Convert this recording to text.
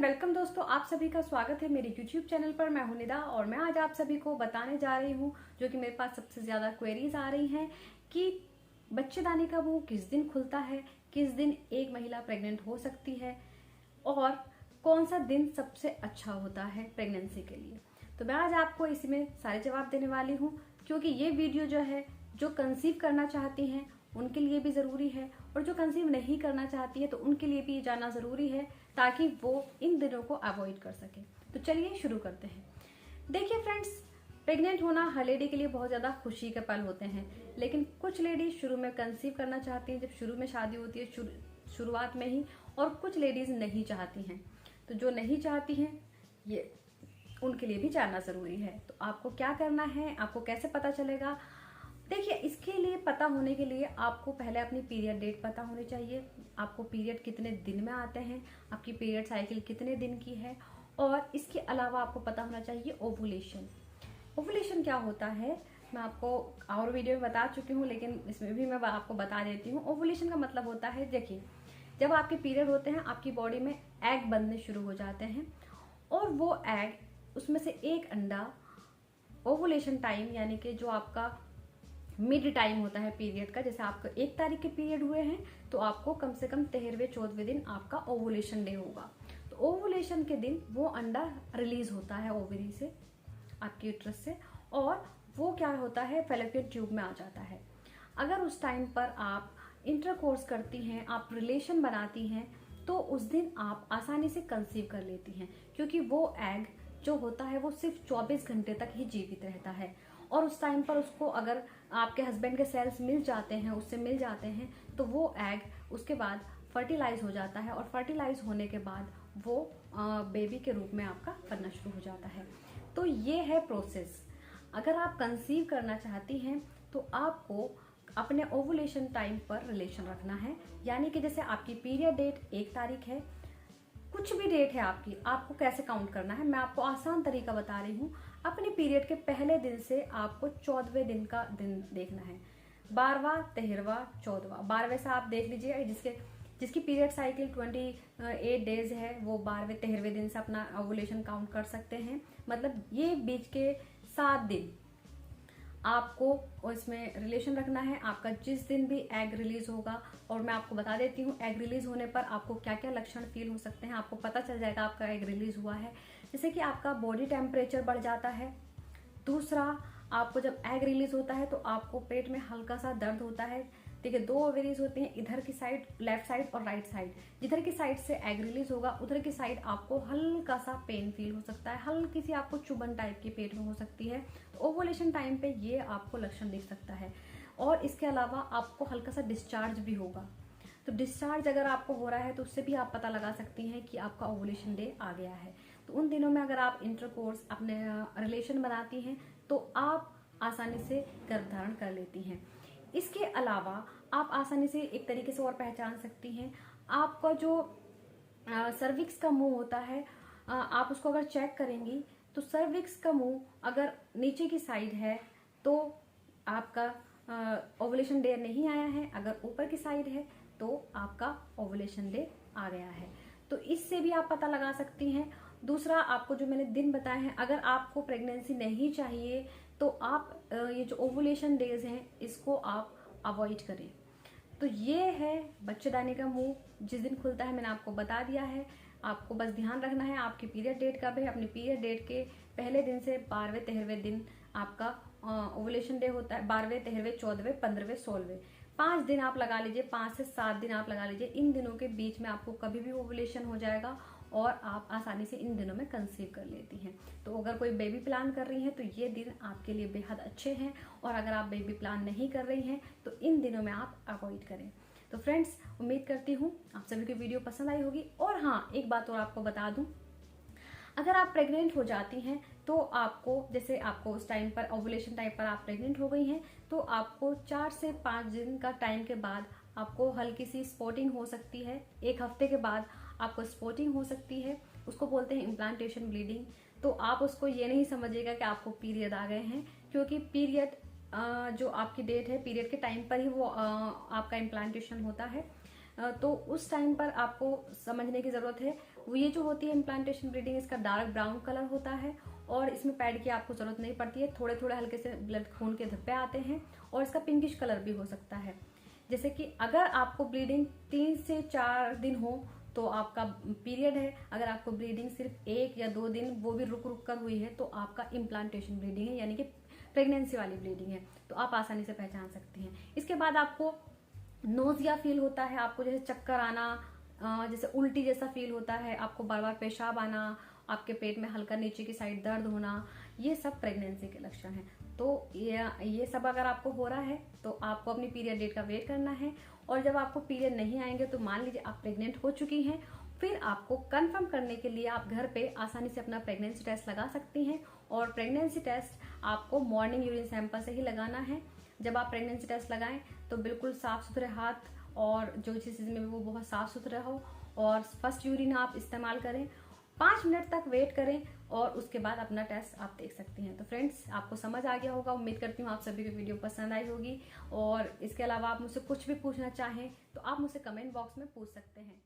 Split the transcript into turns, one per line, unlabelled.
And welcome दोस्तों, आप सभी का स्वागत है मेरे YouTube चैनल पर। मैं हूं निदा और मैं आज आप सभी को बताने जा रही हूं जो कि मेरे पास सबसे ज्यादा क्वेरीज आ रही हैं कि बच्चेदानी का मुंह किस दिन खुलता है, किस दिन एक महिला प्रेग्नेंट हो सकती है और कौन सा दिन सबसे अच्छा होता है प्रेगनेंसी के लिए। तो मैं आज आपको इसमें सारे जवाब देने वाली हूँ, क्योंकि ये वीडियो जो है जो कंसीव करना चाहती हैं उनके लिए भी जरूरी है और जो कंसीव नहीं करना चाहती है तो उनके लिए भी जाना जरूरी है, ताकि वो इन दिनों को अवॉइड कर सके। तो चलिए शुरू करते हैं। देखिए फ्रेंड्स, प्रेग्नेंट होना हर लेडी के लिए बहुत ज्यादा खुशी के पल होते हैं, लेकिन कुछ लेडीज शुरू में कंसीव करना चाहती हैं जब शुरू में शादी होती है, शुरुआत में ही, और कुछ लेडीज नहीं चाहती हैं। तो जो नहीं चाहती हैं ये उनके लिए भी जानना जरूरी है। तो आपको क्या करना है, आपको कैसे पता चलेगा? देखिए, इसके लिए पता होने के लिए आपको पहले अपनी पीरियड डेट पता होनी चाहिए। आपको पीरियड कितने दिन में आते हैं, आपकी पीरियड साइकिल कितने दिन की है, और इसके अलावा आपको पता होना चाहिए ओवुलेशन। ओवुलेशन क्या होता है मैं आपको और वीडियो में बता चुकी हूँ, लेकिन इसमें भी मैं आपको बता देती हूँ। ओवुलेशन का मतलब होता है, देखिए, जब आपके पीरियड होते हैं आपकी बॉडी में एग बनने शुरू हो जाते हैं और वो एग, उसमें से एक अंडा ओवुलेशन टाइम यानी कि जो आपका मिड टाइम होता है पीरियड का, जैसे आपको 1 तारीख के पीरियड हुए हैं तो आपको कम से कम 13वें-14वें दिन आपका ओवुलेशन डे होगा। तो ओवुलेशन के दिन वो अंडा रिलीज होता है ओवरी से, आपके यूट्रस से, और वो क्या होता है फैलोपियन ट्यूब में आ जाता है। अगर उस टाइम पर आप इंटरकोर्स करती हैं, आप रिलेशन बनाती हैं, तो उस दिन आप आसानी से कंसीव कर लेती हैं, क्योंकि वो एग जो होता है वो सिर्फ 24 घंटे तक ही जीवित रहता है। और उस टाइम पर उसको अगर आपके हस्बैंड के सेल्स मिल जाते हैं, उससे मिल जाते हैं, तो वो एग उसके बाद फर्टिलाइज हो जाता है और फर्टिलाइज होने के बाद वो बेबी के रूप में आपका बनना शुरू हो जाता है। तो ये है प्रोसेस। अगर आप कंसीव करना चाहती हैं तो आपको अपने ओवुलेशन टाइम पर रिलेशन रखना है, यानी कि जैसे आपकी पीरियड डेट 1 तारीख है, कुछ भी डेट है आपकी, आपको कैसे काउंट करना है मैं आपको आसान तरीका बता रही हूँ। अपने पीरियड के पहले दिन से आपको 14वें दिन का दिन देखना है। 12वां, 13वां, 14वां, 12वें से आप देख लीजिए, जिसकी पीरियड साइकिल 28 डेज है वो 12वें 13वें दिन से अपना ओवुलेशन काउंट कर सकते हैं। मतलब ये बीच के 7 दिन आपको इसमें रिलेशन रखना है। आपका जिस दिन भी एग रिलीज होगा, और मैं आपको बता देती हूँ एग रिलीज होने पर आपको क्या क्या लक्षण फील हो सकते हैं, आपको पता चल जाएगा आपका एग रिलीज हुआ है। जैसे कि आपका बॉडी टेम्परेचर बढ़ जाता है। दूसरा, आपको जब एग रिलीज होता है तो आपको पेट में हल्का सा दर्द होता है। देखिए, 2 ओवरीज होती हैं, इधर की साइड, लेफ्ट साइड और राइट साइड। जिधर की साइड से एग रिलीज होगा उधर की साइड आपको हल्का सा पेन फील हो सकता है, हल्की सी आपको चुभन टाइप की पेट में हो सकती है। तो ओवुलेशन टाइम पे ये आपको लक्षण दिख सकता है। और इसके अलावा आपको हल्का सा डिस्चार्ज भी होगा। तो डिस्चार्ज अगर आपको हो रहा है तो उससे भी आप पता लगा सकती हैं कि आपका ओवुलेशन डे आ गया है। तो उन दिनों में अगर आप इंटरकोर्स, अपने रिलेशन बनाती हैं, तो आप आसानी से गर्भधारण कर लेती हैं। इसके अलावा आप आसानी से एक तरीके से और पहचान सकती हैं, आपका जो सर्विक्स का मुंह होता है, आप उसको अगर चेक करेंगी तो सर्विक्स का मुंह अगर नीचे की साइड है तो आपका ओवुलेशन डे नहीं आया है, अगर ऊपर की साइड है तो आपका ओवुलेशन डे आ गया है। तो इससे भी आप पता लगा सकती हैं। दूसरा, आपको जो मैंने दिन बताए हैं, अगर आपको प्रेगनेंसी नहीं चाहिए तो आप ये जो ओवुलेशन डेज हैं इसको आप अवॉइड करें। तो ये है बच्चेदानी का मुंह जिस दिन खुलता है, मैंने आपको बता दिया है। आपको बस ध्यान रखना है आपकी पीरियड डेट कब है। अपनी पीरियड डेट के पहले दिन से 12वें 13वें दिन आपका ओवुलेशन डे होता है। 12वें 13वें 14वें 15वें 16वें 5 दिन आप लगा लीजिए, 5 से 7 दिन आप लगा लीजिए। इन दिनों के बीच में आपको कभी भी ओवुलेशन हो जाएगा और आप आसानी से इन दिनों में कंसीव कर लेती हैं। तो अगर कोई बेबी प्लान कर रही हैं तो ये दिन आपके लिए बेहद अच्छे हैं, और अगर आप बेबी प्लान नहीं कर रही हैं तो इन दिनों में आप अवॉइड करें। तो फ्रेंड्स, उम्मीद करती हूँ आप सभी को वीडियो पसंद आई होगी। और हाँ, एक बात और आपको बता दूं, अगर आप प्रेग्नेंट हो जाती हैं तो आपको, जैसे आपको उस टाइम पर ओवुलेशन टाइम पर आप प्रेग्नेंट हो गई हैं, तो आपको 4 से 5 दिन का टाइम के बाद आपको हल्की सी स्पॉटिंग हो सकती है। 1 हफ्ते के बाद आपको स्पॉटिंग हो सकती है, उसको बोलते हैं इम्प्लांटेशन ब्लीडिंग। तो आप उसको ये नहीं समझिएगा कि आपको पीरियड आ गए हैं, क्योंकि पीरियड जो आपकी डेट है, पीरियड के टाइम पर ही वो आपका इम्प्लांटेशन होता है। तो उस टाइम पर आपको समझने की जरूरत है। वो ये जो होती है इम्प्लांटेशन ब्लीडिंग, इसका डार्क ब्राउन कलर होता है और इसमें पैड की आपको जरूरत नहीं पड़ती है। थोड़े थोड़े हल्के से ब्लड खून के धब्बे आते हैं और इसका पिंकिश कलर भी हो सकता है। जैसे कि अगर आपको ब्लीडिंग 3 से 4 दिन हो तो आपका पीरियड है। अगर आपको ब्लीडिंग सिर्फ 1 या 2 दिन, वो भी रुक रुक कर हुई है, तो आपका इम्प्लांटेशन ब्लीडिंग है, यानी कि प्रेगनेंसी वाली ब्लीडिंग है। तो आप आसानी से पहचान सकती हैं। इसके बाद आपको नोजिया फील होता है, आपको जैसे चक्कर आना, जैसे उल्टी जैसा फील होता है, आपको बार बार पेशाब आना, आपके पेट में हल्का नीचे की साइड दर्द होना, ये सब प्रेगनेंसी के लक्षण हैं। तो ये सब अगर आपको हो रहा है तो आपको अपनी पीरियड डेट का वेट करना है। और जब आपको पीरियड नहीं आएंगे तो मान लीजिए आप प्रेग्नेंट हो चुकी हैं, फिर आपको कंफर्म करने के लिए आप घर पे आसानी से अपना प्रेगनेंसी टेस्ट लगा सकती हैं। और प्रेगनेंसी टेस्ट आपको मॉर्निंग यूरिन सैंपल से ही लगाना है। जब आप प्रेगनेंसी टेस्ट लगाएं तो बिल्कुल साफ सुथरे हाथ और जो चीज़ में वो बहुत साफ सुथरा हो, और फर्स्ट यूरिन आप इस्तेमाल करें। 5 मिनट तक वेट करें और उसके बाद अपना टेस्ट आप देख सकती हैं। तो फ्रेंड्स, आपको समझ आ गया होगा। उम्मीद करती हूँ आप सभी को वीडियो पसंद आई होगी। और इसके अलावा आप मुझसे कुछ भी पूछना चाहें तो आप मुझसे कमेंट बॉक्स में पूछ सकते हैं।